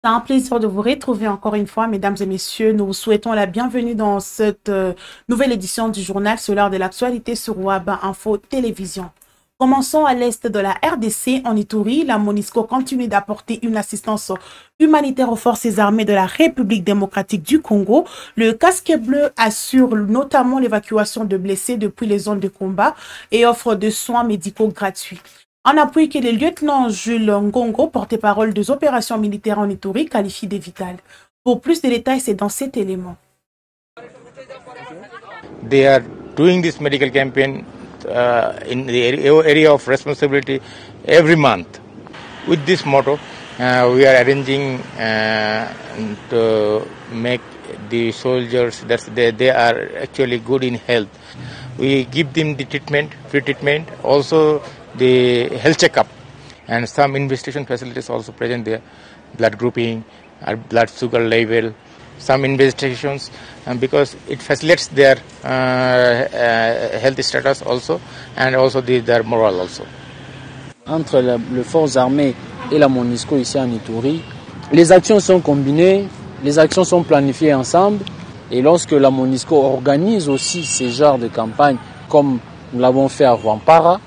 C'est un plaisir de vous retrouver encore une fois, mesdames et messieurs. Nous vous souhaitons la bienvenue dans cette nouvelle édition du journal sur l'heure de l'actualité sur Web Info Télévision. Commençons à l'est de la RDC, en Ituri. La MONUSCO continue d'apporter une assistance humanitaire aux forces armées de la République démocratique du Congo. Le casque bleu assure notamment l'évacuation de blessés depuis les zones de combat et offre de soins médicaux gratuits. En appui que le lieutenant Jules Ngongo, porte-parole des opérations militaires en Ituri, qualifie de vital. Pour plus de détails, c'est dans cet élément. They are doing this medical campaign in the area of responsibility every month. With this motto, we are arranging to make the soldiers that they are actually good in health. We give them the treatment, free treatment, also the health checkup, and some investigation facilities also present there, blood grouping, blood sugar level, some investigations, because it facilitates their health status also, and also their morale also. Entre les forces armées et la MONUSCO ici en Ituri, les actions sont combinées, les actions sont planifiées ensemble, et lorsque la MONUSCO organise aussi ces genres de campagnes, comme nous l'avons fait à Rwampara,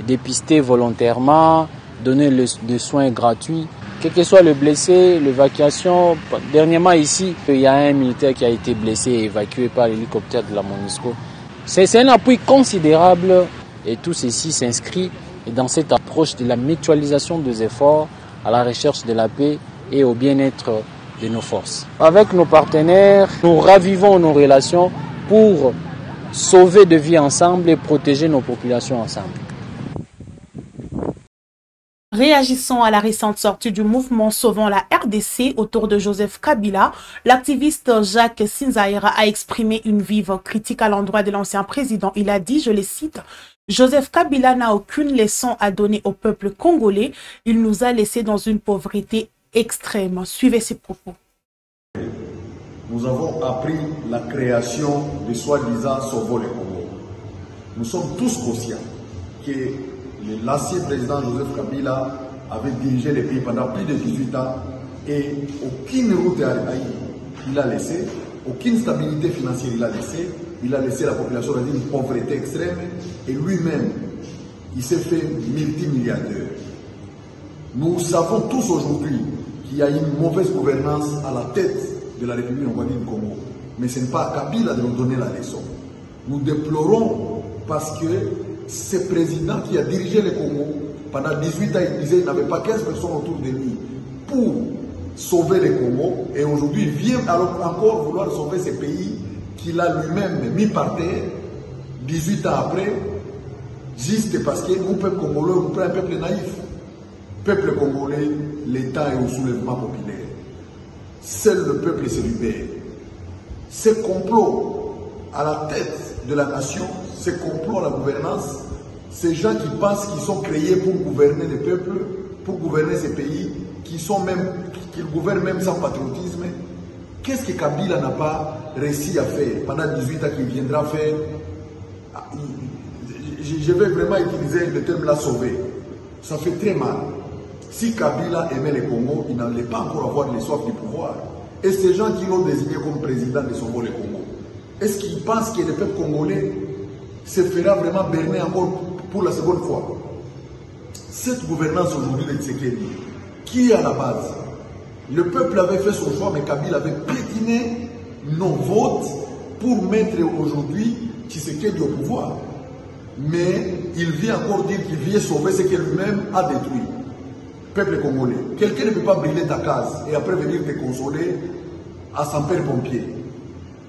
dépister volontairement, donner des soins gratuits, quel que soit le blessé, l'évacuation. Dernièrement ici, il y a un militaire qui a été blessé et évacué par l'hélicoptère de la MONUSCO. C'est un appui considérable et tout ceci s'inscrit dans cette approche de la mutualisation des efforts à la recherche de la paix et au bien-être de nos forces. Avec nos partenaires, nous ravivons nos relations pour sauver des vies ensemble et protéger nos populations ensemble. Réagissons à la récente sortie du mouvement Sauvons la RDC autour de Joseph Kabila. L'activiste Jacques Sinzaïra a exprimé une vive critique à l'endroit de l'ancien président. Il a dit, je le cite, « Joseph Kabila n'a aucune leçon à donner au peuple congolais. Il nous a laissés dans une pauvreté extrême. » Suivez ses propos. Nous avons appris la création de soi-disant Sauvons le Congo. Nous sommes tous conscients que l'ancien président Joseph Kabila avait dirigé le pays pendant plus de 18 ans et aucune route il a laissé, aucune stabilité financière il a laissé la population dans une pauvreté extrême et lui-même, il s'est fait multimilliardaire. Nous savons tous aujourd'hui qu'il y a une mauvaise gouvernance à la tête de la République du Congo, mais ce n'est pas à Kabila de nous donner la leçon. Nous déplorons parce que ce président qui a dirigé le Congo pendant 18 ans, il disait qu'il n'avait pas 15 personnes autour de lui pour sauver le Congo. Et aujourd'hui, il vient alors encore vouloir sauver ce pays qu'il a lui-même mis par terre 18 ans après, juste parce que nous, peuple congolais, nous sommes un peuple naïf. Peuple congolais, l'État est au soulèvement populaire. Seul le peuple se libère. Ce complot à la tête de la nation, ces complots à la gouvernance, ces gens qui pensent qu'ils sont créés pour gouverner les peuples, pour gouverner ces pays, qu'ils gouvernent même sans patriotisme. Qu'est-ce que Kabila n'a pas réussi à faire pendant 18 ans qu'il viendra faire? Je vais vraiment utiliser le terme la sauver. Ça fait très mal. Si Kabila aimait le Congo, il n'allait pas encore avoir les soifs du pouvoir. Et ces gens qui l'ont désigné comme président de Sauvons le Congo, est-ce qu'ils pensent que le peuple congolais se fera vraiment berner encore pour la seconde fois? Cette gouvernance aujourd'hui de Tshisekedi, qui est à la base? Le peuple avait fait son choix, mais Kabila avait piétiné nos votes pour mettre aujourd'hui Tshisekedi au pouvoir. Mais il vient encore dire qu'il vient sauver ce qu'il lui-même a détruit. Peuple congolais, quelqu'un ne peut pas brûler ta case et après venir te consoler à sapeur-pompier.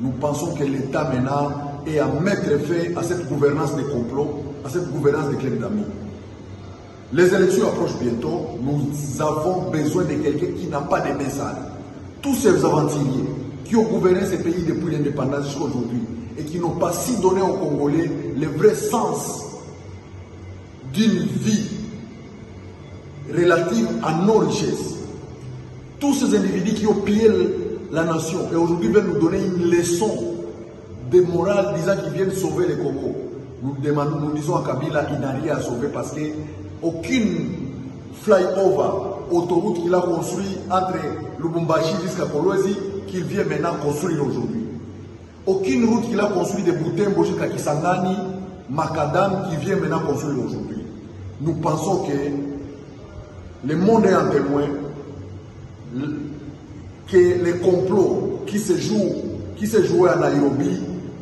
Nous pensons que l'État maintenant est à mettre fin à cette gouvernance des complots, à cette gouvernance des clés d'amis. Les élections approchent bientôt. Nous avons besoin de quelqu'un qui n'a pas de message. Tous ces aventuriers qui ont gouverné ce pays depuis l'indépendance jusqu'à aujourd'hui et qui n'ont pas si donné aux Congolais le vrai sens d'une vie relative à nos richesses. Tous ces individus qui ont pillé la nation et aujourd'hui veulent nous donner une leçon de morale disant qu'ils viennent sauver le Congo. Nous disons à Kabila, il n'a rien à sauver parce qu'aucune flyover autoroute qu'il a construit entre Lubumbashi jusqu'à Kolwezi qu'il vient maintenant construire aujourd'hui. Aucune route qu'il a construite de Butembo jusqu'à Kisangani, Macadam, qui vient maintenant construire aujourd'hui. Nous pensons que le monde est en témoin que les complots qui se jouent à Nairobi,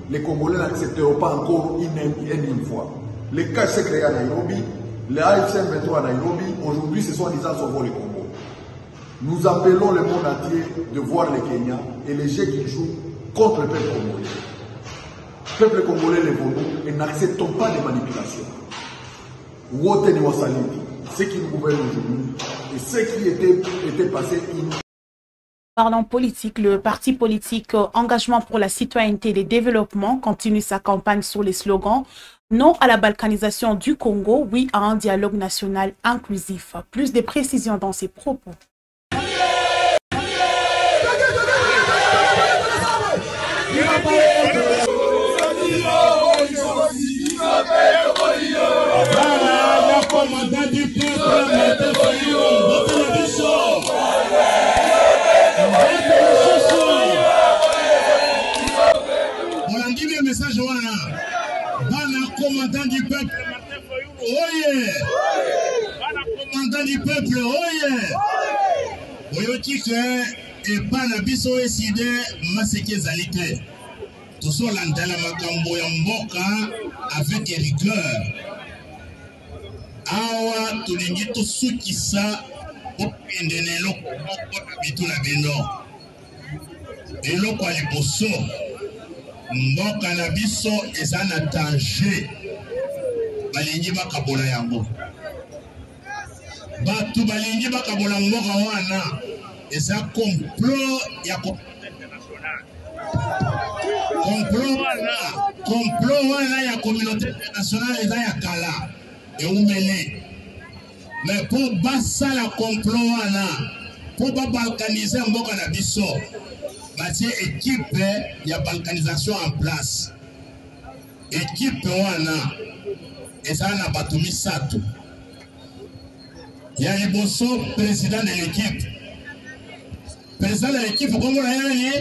les Congolais n'accepteront pas encore une énième fois. Les cas s'est créé à Nairobi, les AFC 23 à Nairobi, aujourd'hui ce sont disant sauvons les Congo. Nous appelons le monde entier de voir les Kenyans et les jeux qui jouent contre le peuple congolais. Le peuple congolais les vaudou et n'acceptons pas de manipulation. Wote ni wasaliti, ceux qui nous gouvernent aujourd'hui et ceux qui étaient passés Parlant politique, le parti politique Engagement pour la citoyenneté et le développement continue sa campagne sur les slogans « Non à la balkanisation du Congo, oui à un dialogue national inclusif ». Plus de précisions dans ses propos. Message Bana commandant du peuple, oye! Bana commandant du peuple, oye! Oyotique et Bana biso eside maseke zalité. Tout ça l'andala makambo ya mboka avec rigueur. Awa tulingi to sukisa opendene loko bitu na bino. Eloko aliboso. Mboka na biso eza na danger balingi bakabola yango batu balingi bakabola mboka wana eza complot ya complot wana ya communauté internationale eza ya kala eumele mais po basala complot wana po babalkanize mboka na biso bâtir équipe ya balkanisation en place. Équipe wana eza na bato misato. Ya liboso président de l'équipe. Président de l'équipe kombo na yani?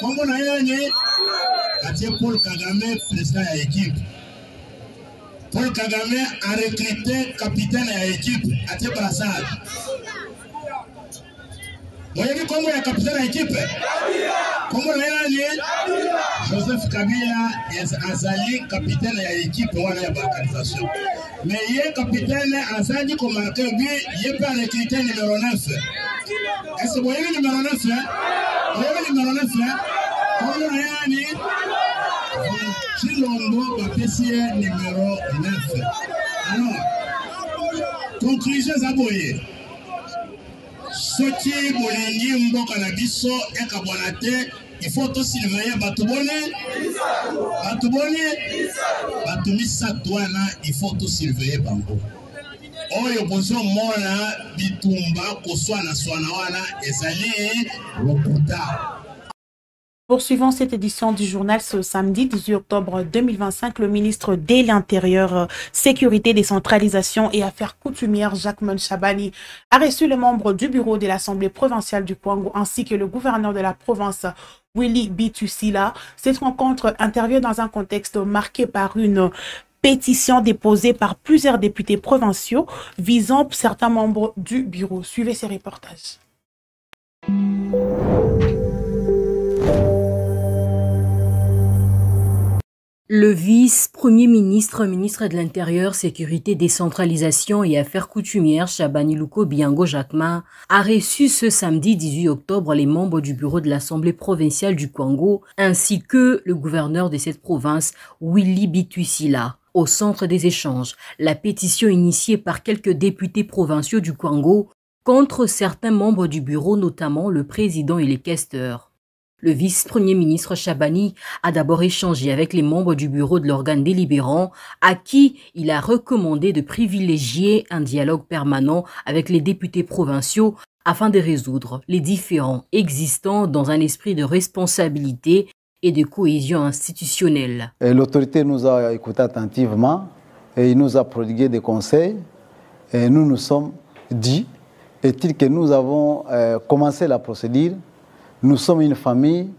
Kombo na yani? Atie Paul Kagame président ya équipe. Paul Kagame a recruté capitaine ya équipe Atie Brassard. Vous avez vu comment il y a capitaine à l'équipe? Comment il y a Joseph Kabila est capitaine à l'équipe pour la balkanisation. Mais il est capitaine à Zandi comme marqueur, il est pas recruté numéro 9. Est-ce que vous voyez le numéro 9? Vous voyez le numéro 9? Comment il y a Chilombo, Bapessie numéro 9. Alors, conclusion Zaboye. Soki bolingi mboka na biso ekabwana te, il faut to surveiller bato bone bato misato wana, il faut to surveiller bango oyo bozo mona bitumba koswana swana wana ezali lokuta. Poursuivons cette édition du journal ce samedi 18 octobre 2025. Le ministre de l'Intérieur, Sécurité, Décentralisation et Affaires coutumières, Jacquemain Chabani, a reçu les membres du bureau de l'Assemblée provinciale du Kwango ainsi que le gouverneur de la province, Willy Bitusila. Cette rencontre intervient dans un contexte marqué par une pétition déposée par plusieurs députés provinciaux visant certains membres du bureau. Suivez ces reportages. Le vice-premier ministre, ministre de l'Intérieur, Sécurité, Décentralisation et Affaires coutumières, Chabani Luko Biango Jacquemain, a reçu ce samedi 18 octobre les membres du bureau de l'Assemblée provinciale du Kwango ainsi que le gouverneur de cette province, Willy Bitusila. Au centre des échanges, la pétition initiée par quelques députés provinciaux du Kwango contre certains membres du bureau, notamment le président et les questeurs. Le vice-premier ministre Chabani a d'abord échangé avec les membres du bureau de l'organe délibérant à qui il a recommandé de privilégier un dialogue permanent avec les députés provinciaux afin de résoudre les différends existants dans un esprit de responsabilité et de cohésion institutionnelle. L'autorité nous a écoutés attentivement et il nous a prodigué des conseils et nous nous sommes dit est-il que nous avons commencé la procédure. Nous sommes une famille.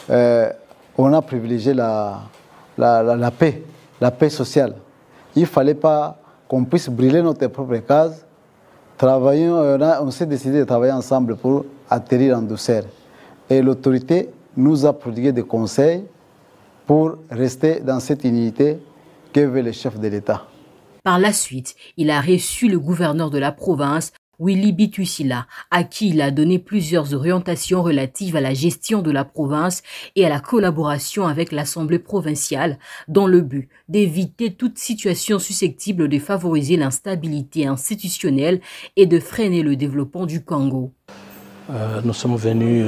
On a privilégié la paix sociale. Il ne fallait pas qu'on puisse brûler notre propre case. On s'est décidé de travailler ensemble pour atterrir en douceur. Et l'autorité nous a prodigué des conseils pour rester dans cette unité que veut le chef de l'État. Par la suite, il a reçu le gouverneur de la province, Willy Bitusila, à qui il a donné plusieurs orientations relatives à la gestion de la province et à la collaboration avec l'Assemblée provinciale, dans le but d'éviter toute situation susceptible de favoriser l'instabilité institutionnelle et de freiner le développement du Congo. Nous sommes venus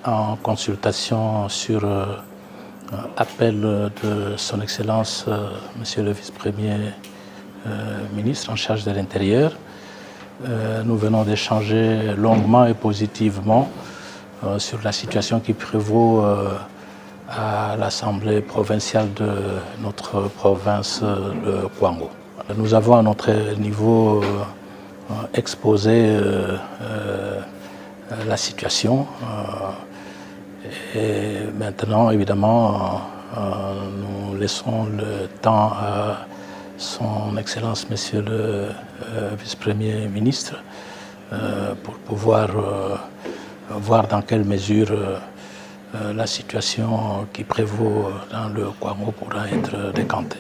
en consultation sur appel de son Excellence, Monsieur le vice-premier ministre en charge de l'Intérieur. Nous venons d'échanger longuement et positivement sur la situation qui prévaut à l'Assemblée provinciale de notre province de Kwango. Nous avons à notre niveau exposé la situation et maintenant, évidemment, nous laissons le temps à son Excellence, Monsieur le vice-premier ministre, pour pouvoir voir dans quelle mesure la situation qui prévaut dans le Kwango pourra être décantée.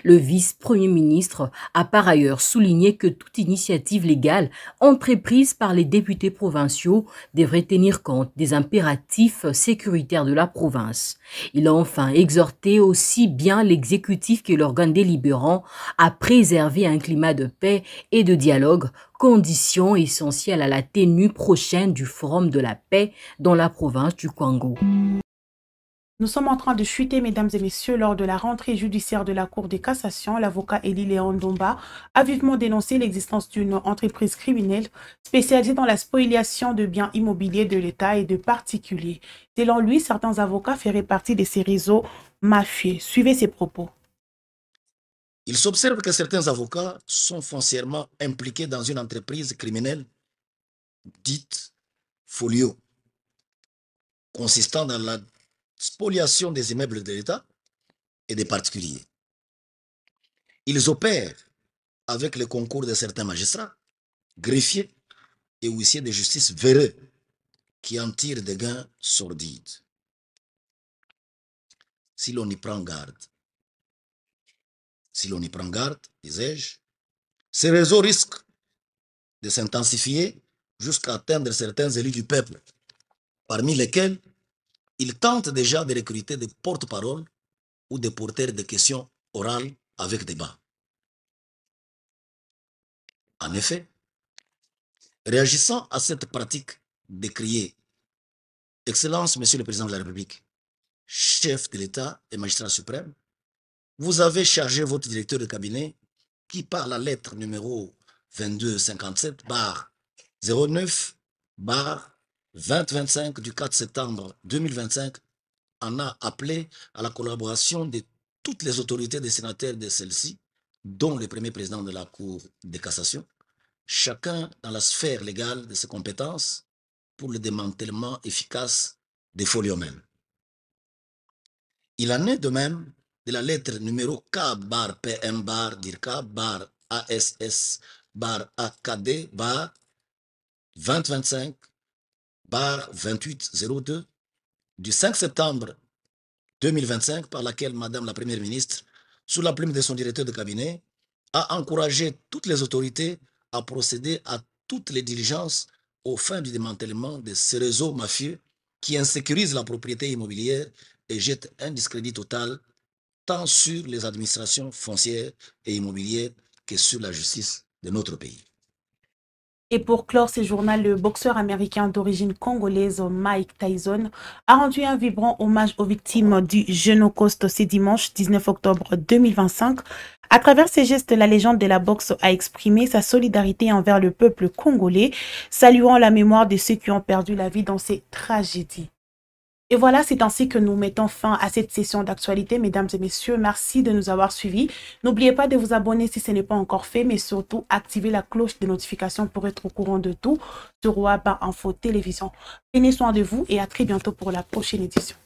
Le vice-premier ministre a par ailleurs souligné que toute initiative légale entreprise par les députés provinciaux devrait tenir compte des impératifs sécuritaires de la province. Il a enfin exhorté aussi bien l'exécutif que l'organe délibérant à préserver un climat de paix et de dialogue, condition essentielle à la tenue prochaine du Forum de la paix dans la province du Kwango. Nous sommes en train de chuter, mesdames et messieurs, lors de la rentrée judiciaire de la Cour de cassation. L'avocat Eli Léon Domba a vivement dénoncé l'existence d'une entreprise criminelle spécialisée dans la spoliation de biens immobiliers de l'État et de particuliers. Selon lui, certains avocats feraient partie de ces réseaux mafieux. Suivez ses propos. Il s'observe que certains avocats sont foncièrement impliqués dans une entreprise criminelle dite Folio, consistant dans la spoliation des immeubles de l'État et des particuliers. Ils opèrent avec le concours de certains magistrats, greffiers et huissiers de justice véreux qui en tirent des gains sordides. Si l'on y prend garde, disais-je, ces réseaux risquent de s'intensifier jusqu'à atteindre certains élus du peuple, parmi lesquels ils tentent déjà de recruter des porte-paroles ou des porteurs de questions orales avec débat. En effet, réagissant à cette pratique décriée, Excellence, Monsieur le Président de la République, chef de l'État et magistrat suprême, vous avez chargé votre directeur de cabinet qui, par la lettre numéro 2257/09/2025 du 4 septembre 2025, en a appelé à la collaboration de toutes les autorités destinataires de celle-ci, dont le premier président de la Cour de cassation, chacun dans la sphère légale de ses compétences pour le démantèlement efficace des foliomènes. Il en est de même de la lettre numéro K-BAR-PM-DIRCA-ASS-AKD-2025-2802 du 5 septembre 2025, par laquelle Madame la Première ministre, sous la plume de son directeur de cabinet, a encouragé toutes les autorités à procéder à toutes les diligences aux fins du démantèlement de ces réseaux mafieux qui insécurisent la propriété immobilière et jettent un discrédit total tant sur les administrations foncières et immobilières que sur la justice de notre pays. Et pour clore ce journal, le boxeur américain d'origine congolaise Mike Tyson a rendu un vibrant hommage aux victimes du Génocoste ce dimanche 19 octobre 2025. À travers ces gestes, la légende de la boxe a exprimé sa solidarité envers le peuple congolais, saluant la mémoire de ceux qui ont perdu la vie dans ces tragédies. Et voilà, c'est ainsi que nous mettons fin à cette session d'actualité. Mesdames et messieurs, merci de nous avoir suivis. N'oubliez pas de vous abonner si ce n'est pas encore fait, mais surtout activer la cloche de notification pour être au courant de tout sur WABA Info Télévision. Prenez soin de vous et à très bientôt pour la prochaine édition.